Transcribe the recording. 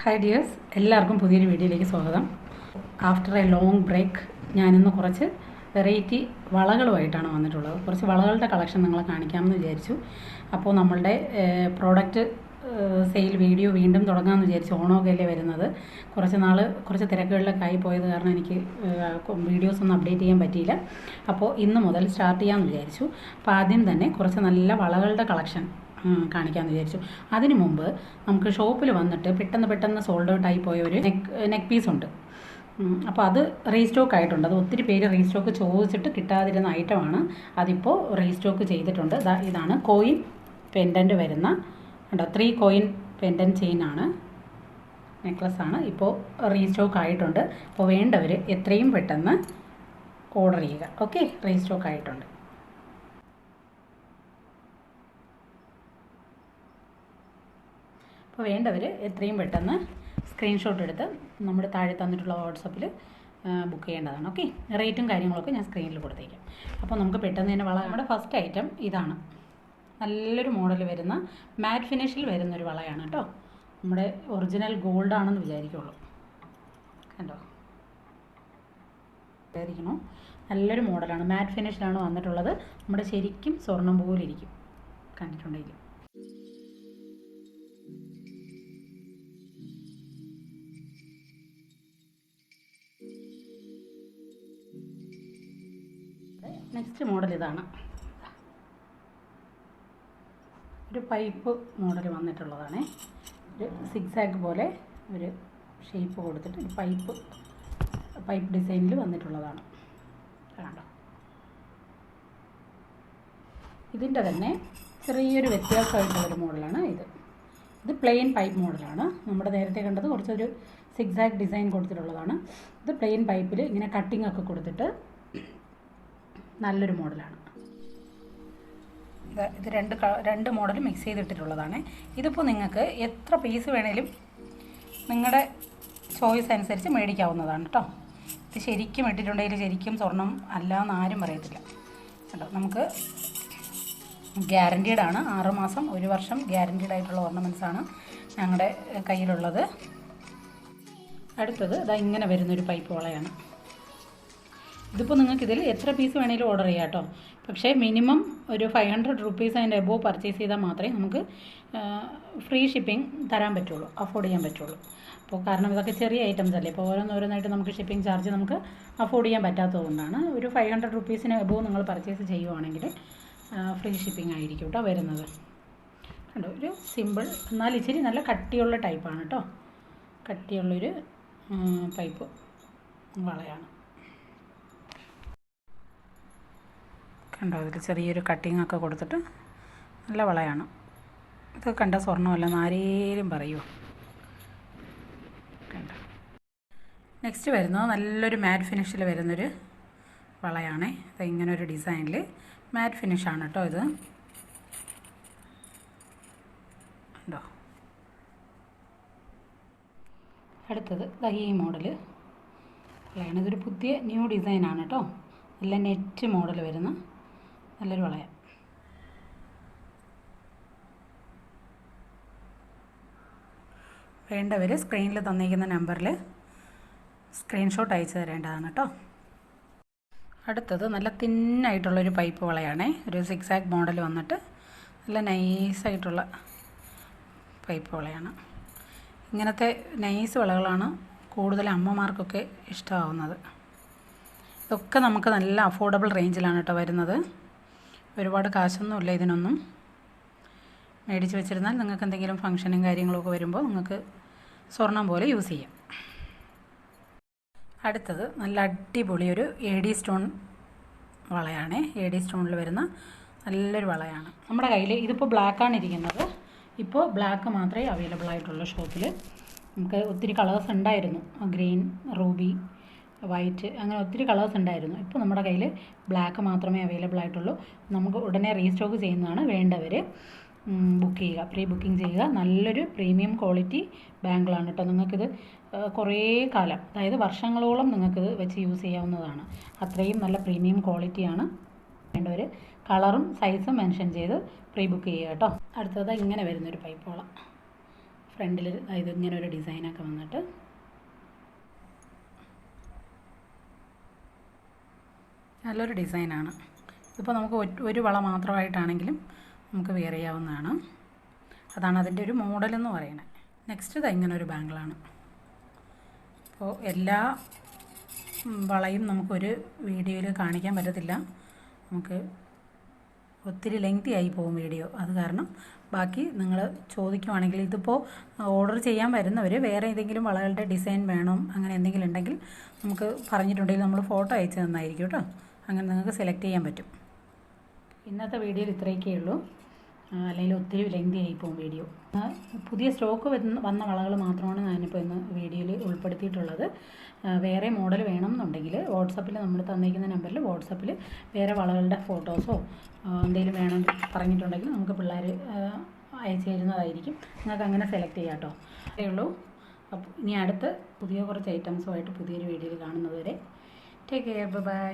Hi dears, എല്ലാവർക്കും പുതിയൊരു വീഡിയോയിലേക്ക് സ്വാഗതം. ആഫ്റ്റർ എ ലോങ് ബ്രേക്ക് ഞാനിന്ന് കുറച്ച് വെറൈറ്റി വളകളുമായിട്ടാണ് വന്നിട്ടുള്ളത്. കുറച്ച് വളകളുടെ കളക്ഷൻ നിങ്ങളെ കാണിക്കാമെന്ന് വിചാരിച്ചു. അപ്പോൾ നമ്മളുടെ പ്രോഡക്റ്റ് സെയിൽ വീഡിയോ വീണ്ടും തുടങ്ങാമെന്ന് വിചാരിച്ചു. ഓണമൊക്കെയല്ലേ വരുന്നത്. കുറച്ച് തിരക്കുകളിലൊക്കെ ആയി പോയത് കാരണം എനിക്ക് വീഡിയോസ് ഒന്നും അപ്ഡേറ്റ് ചെയ്യാൻ പറ്റിയില്ല. അപ്പോൾ ഇന്ന് മുതൽ സ്റ്റാർട്ട് ചെയ്യാമെന്ന് വിചാരിച്ചു. അപ്പോൾ ആദ്യം തന്നെ കുറച്ച് നല്ല വളകളുടെ കളക്ഷൻ കാണിക്കാമെന്ന് വിചാരിച്ചു. അതിനു മുമ്പ് നമുക്ക് ഷോപ്പിൽ വന്നിട്ട് പെട്ടെന്ന് സോൾഡ് ഔട്ട് ആയി പോയ ഒരു നെക്ക് പീസ് ഉണ്ട്. അപ്പോൾ അത് റീസ്റ്റോക്ക് ആയിട്ടുണ്ട്. അത് ഒത്തിരി പേര് റീസ്റ്റോക്ക് ചോദിച്ചിട്ട് കിട്ടാതിരുന്ന ഐറ്റമാണ്. അതിപ്പോൾ റീസ്റ്റോക്ക് ചെയ്തിട്ടുണ്ട്. ഇതാണ് കോയിൻ പെൻഡൻറ്റ് വരുന്ന 3 കോയിൻ പെൻഡൻറ്റ് ചെയിനാണ്, നെക്ലസ്സാണ്. ഇപ്പോൾ റീസ്റ്റോക്ക് ആയിട്ടുണ്ട്. അപ്പോൾ വേണ്ടവർ എത്രയും പെട്ടെന്ന് ഓർഡർ ചെയ്യുക. ഓക്കെ, റീസ്റ്റോക്ക് ആയിട്ടുണ്ട്. അപ്പോൾ വേണ്ടവർ എത്രയും പെട്ടെന്ന് സ്ക്രീൻഷോട്ട് എടുത്ത് നമ്മുടെ താഴെ തന്നിട്ടുള്ള വാട്സപ്പിൽ ബുക്ക് ചെയ്യേണ്ടതാണ്. ഓക്കെ, റേറ്റും കാര്യങ്ങളൊക്കെ ഞാൻ സ്ക്രീനിൽ കൊടുത്തേക്കാം. അപ്പോൾ നമുക്ക് പെട്ടെന്ന് തന്നെ നമ്മുടെ ഫസ്റ്റ് ഐറ്റം ഇതാണ്. നല്ലൊരു മോഡൽ വരുന്ന മാറ്റ് ഫിനിഷിൽ വരുന്നൊരു വളയാണ് കേട്ടോ. നമ്മുടെ ഒറിജിനൽ ഗോൾഡ് ആണെന്ന് വിചാരിക്കുള്ളൂ. കണ്ടോ, വിചാരിക്കണോ? നല്ലൊരു മോഡലാണ്. മാറ്റ് ഫിനിഷിലാണ് വന്നിട്ടുള്ളത്. നമ്മുടെ ശരിക്കും സ്വർണ്ണം പോലെ ഇരിക്കും കണ്ടിട്ടുണ്ടെങ്കിൽ. നെക്സ്റ്റ് മോഡൽ ഇതാണ്. ഒരു പൈപ്പ് മോഡൽ വന്നിട്ടുള്ളതാണ്. ഒരു സിക്സാക്ക് പോലെ ഒരു ഷേപ്പ് കൊടുത്തിട്ട് ഒരു പൈപ്പ് ഡിസൈനിൽ വന്നിട്ടുള്ളതാണ്. കണ്ടോ, ഇതിൻ്റെ തന്നെ ചെറിയൊരു വ്യത്യാസമായിട്ടുള്ളൊരു മോഡലാണ് ഇത് പ്ലെയിൻ പൈപ്പ് മോഡലാണ്. നമ്മുടെ നേരത്തെ കണ്ടത് കുറച്ചൊരു സിക്സാക്ക് ഡിസൈൻ കൊടുത്തിട്ടുള്ളതാണ്. ഇത് പ്ലെയിൻ പൈപ്പിൽ ഇങ്ങനെ കട്ടിംഗ് ഒക്കെ കൊടുത്തിട്ട് നല്ലൊരു മോഡലാണ്. ഇത് രണ്ട് മോഡൽ മിക്സ് ചെയ്തിട്ടുള്ളതാണ്. ഇതിപ്പോൾ നിങ്ങൾക്ക് എത്ര പീസ് വേണേലും നിങ്ങളുടെ ചോയ്സ് അനുസരിച്ച് മേടിക്കാവുന്നതാണ് കേട്ടോ. ഇത് ശരിക്കും ഇട്ടിട്ടുണ്ടെങ്കിൽ ശരിക്കും സ്വർണം അല്ല എന്ന് ആരും പറയത്തില്ല കേട്ടോ. നമുക്ക് ഗ്യാരൻറ്റീഡ് ആണ്. 6 മാസം 1 വർഷം ഗ്യാരൻറ്റീഡ് ആയിട്ടുള്ള ഓർണമെൻറ്റ്സാണ് ഞങ്ങളുടെ കയ്യിലുള്ളത്. അടുത്തത് ഇങ്ങനെ വരുന്നൊരു പൈപ്പ് വളയാണ്. ഇതിപ്പോൾ നിങ്ങൾക്ക് ഇതിൽ എത്ര പീസ് വേണേലും ഓർഡർ ചെയ്യാം കേട്ടോ. പക്ഷേ മിനിമം ഒരു 500 റുപ്പീസ് അതിൻ്റെ എബോവ് പർച്ചേസ് ചെയ്താൽ മാത്രമേ നമുക്ക് ഫ്രീ ഷിപ്പിംഗ് തരാൻ പറ്റുള്ളൂ, അഫോർഡ് ചെയ്യാൻ പറ്റുള്ളൂ. അപ്പോൾ കാരണം ഇതൊക്കെ ചെറിയ ഐറ്റംസ് അല്ലേ. ഇപ്പോൾ ഓരോന്നോരോന്നായിട്ട് നമുക്ക് ഷിപ്പിംഗ് ചാർജ് നമുക്ക് അഫോർഡ് ചെയ്യാൻ പറ്റാത്തതുകൊണ്ടാണ്. ഒരു 500 റുപ്പീസിന് എബോവ് നിങ്ങൾ പർച്ചേസ് ചെയ്യുവാണെങ്കിൽ ഫ്രീ ഷിപ്പിംഗ് ആയിരിക്കും കേട്ടോ വരുന്നത്. കണ്ടോ, ഒരു സിമ്പിൾ എന്നാൽ ഇച്ചിരി നല്ല കട്ടിയുള്ള ടൈപ്പാണ് കേട്ടോ. കട്ടിയുള്ളൊരു പൈപ്പ് വളയാണ്. കണ്ടോ, അതിൽ ചെറിയൊരു കട്ടിങ് ഒക്കെ കൊടുത്തിട്ട് നല്ല വളയാണ്. ഇത് കണ്ട സ്വർണ്ണമല്ലെന്ന് ആരേലും പറയുമോ? കണ്ടോ. നെക്സ്റ്റ് വരുന്നത് നല്ലൊരു മാറ്റ് ഫിനിഷിൽ വരുന്നൊരു വളയാണ്. ഇത് ഇങ്ങനെ ഒരു ഡിസൈനിൽ മാറ്റ് ഫിനിഷാണ് കേട്ടോ. ഇത് കണ്ടോ. അടുത്തത് ഈ മോഡൽ വളയാണ്. ഇതൊരു പുതിയ ന്യൂ ഡിസൈനാണ് കേട്ടോ. നല്ല നെറ്റ് മോഡൽ വരുന്ന നല്ലൊരു വളയാണ്. വേണ്ടവർ സ്ക്രീനിൽ തന്നിരിക്കുന്ന നമ്പറിൽ സ്ക്രീൻഷോട്ട് അയച്ചു തരേണ്ടതാണ് കേട്ടോ. അടുത്തത് നല്ല തിന്നായിട്ടുള്ളൊരു പൈപ്പ് വളയാണ്. ഒരു സിക്സാക്ക് മോഡൽ വന്നിട്ട് നല്ല നൈസായിട്ടുള്ള പൈപ്പ് വളയാണ്. ഇങ്ങനത്തെ നൈസ് വളകളാണ് കൂടുതൽ അമ്മമാർക്കൊക്കെ ഇഷ്ടമാവുന്നത്. ഇതൊക്കെ നമുക്ക് നല്ല അഫോർഡബിൾ റേഞ്ചിലാണ് കേട്ടോ വരുന്നത്. ഒരുപാട് കാശൊന്നുമില്ല ഇതിനൊന്നും. മേടിച്ച് വെച്ചിരുന്നാൽ നിങ്ങൾക്ക് എന്തെങ്കിലും ഫംഗ്ഷനും കാര്യങ്ങളൊക്കെ വരുമ്പോൾ നിങ്ങൾക്ക് സ്വർണം പോലെ യൂസ് ചെയ്യാം. അടുത്തത് നല്ല അടിപൊളി ഒരു AD സ്റ്റോൺ വളയാണ്. AD സ്റ്റോണിൽ വരുന്ന നല്ലൊരു വളയാണ്. നമ്മുടെ കയ്യിൽ ഇതിപ്പോൾ ബ്ലാക്കാണ് ഇരിക്കുന്നത്. ഇപ്പോൾ ബ്ലാക്ക് മാത്രമേ അവൈലബിൾ ആയിട്ടുള്ളൂ ഷോപ്പിൽ. നമുക്ക് ഒത്തിരി കളേഴ്സ് ഉണ്ടായിരുന്നു, ഗ്രീൻ, റൂബി, വൈറ്റ്, അങ്ങനെ ഒത്തിരി കളേഴ്സ് ഉണ്ടായിരുന്നു. ഇപ്പോൾ നമ്മുടെ കയ്യിൽ ബ്ലാക്ക് മാത്രമേ അവൈലബിൾ ആയിട്ടുള്ളൂ. നമുക്ക് ഉടനെ റീസ്റ്റോക്ക് ചെയ്യുന്നതാണ്. വേണ്ടവർ ബുക്ക് ചെയ്യുക, പ്രീ ബുക്കിംഗ് ചെയ്യുക. നല്ലൊരു പ്രീമിയം ക്വാളിറ്റി ബാങ്കിളാണ് കേട്ടോ. നിങ്ങൾക്കിത് കുറേ കാലം, അതായത് വർഷങ്ങളോളം നിങ്ങൾക്കിത് വെച്ച് യൂസ് ചെയ്യാവുന്നതാണ്. അത്രയും നല്ല പ്രീമിയം ക്വാളിറ്റിയാണ്. വേണ്ടവർ കളറും സൈസും മെൻഷൻ ചെയ്ത് പ്രീ ബുക്ക് ചെയ്യുക കേട്ടോ. അടുത്തത് ഇങ്ങനെ വരുന്നൊരു പൈപ്പ് വള. ഫ്രണ്ടിൽ ഇങ്ങനെ ഒരു ഡിസൈനൊക്കെ വന്നിട്ട് നല്ലൊരു ഡിസൈനാണ്. ഇതിപ്പോൾ നമുക്ക് ഒരു വള മാത്രമായിട്ടാണെങ്കിലും നമുക്ക് വെയർ ചെയ്യാവുന്നതാണ്. അതാണ് അതിൻ്റെ ഒരു മോഡലെന്ന് പറയുന്നത്. നെക്സ്റ്റ് ഇങ്ങനെ ഒരു ബാങ്കിളാണ്. അപ്പോൾ എല്ലാ വളയും നമുക്കൊരു വീഡിയോയിൽ കാണിക്കാൻ പറ്റത്തില്ല, നമുക്ക് ഒത്തിരി ലെങ്തി ആയി പോകും വീഡിയോ. അത് കാരണം ബാക്കി നിങ്ങൾ ചോദിക്കുവാണെങ്കിൽ, ഇതിപ്പോൾ ഓർഡർ ചെയ്യാൻ വരുന്നവർ വേറെ ഏതെങ്കിലും വളകളുടെ ഡിസൈൻ വേണം അങ്ങനെ എന്തെങ്കിലും ഉണ്ടെങ്കിൽ നമുക്ക് പറഞ്ഞിട്ടുണ്ടെങ്കിൽ നമ്മൾ ഫോട്ടോ അയച്ചു തന്നായിരിക്കും കേട്ടോ. അങ്ങനെ നിങ്ങൾക്ക് സെലക്ട് ചെയ്യാൻ പറ്റും. ഇന്നത്തെ വീഡിയോയിൽ ഇത്രയൊക്കെ ഉള്ളൂ, അല്ലെങ്കിൽ ഒത്തിരി ലെങ്തി ആയി പോകും വീഡിയോ. പുതിയ സ്റ്റോക്ക് വന്ന വളകൾ മാത്രമാണ് ഞാനിപ്പോൾ ഇന്ന് വീഡിയോയിൽ ഉൾപ്പെടുത്തിയിട്ടുള്ളത്. വേറെ മോഡൽ വേണമെന്നുണ്ടെങ്കിൽ വാട്സപ്പിൽ നമ്മൾ തന്നിരിക്കുന്ന നമ്പറിൽ വാട്സപ്പിൽ വേറെ വളകളുടെ ഫോട്ടോസോ എന്തെങ്കിലും വേണമെങ്കിൽ പറഞ്ഞിട്ടുണ്ടെങ്കിൽ നമുക്ക് പിള്ളേർ അയച്ചു തരുന്നതായിരിക്കും. നിങ്ങൾക്ക് അങ്ങനെ സെലക്ട് ചെയ്യാം കേട്ടോ. അതേ ഉള്ളൂ. അപ്പോൾ ഇനി അടുത്ത് പുതിയ കുറച്ച് ഐറ്റംസുമായിട്ട് പുതിയൊരു വീഡിയോയിൽ കാണുന്നത് വരെ ടേക്ക് കെയർ, ബൈ.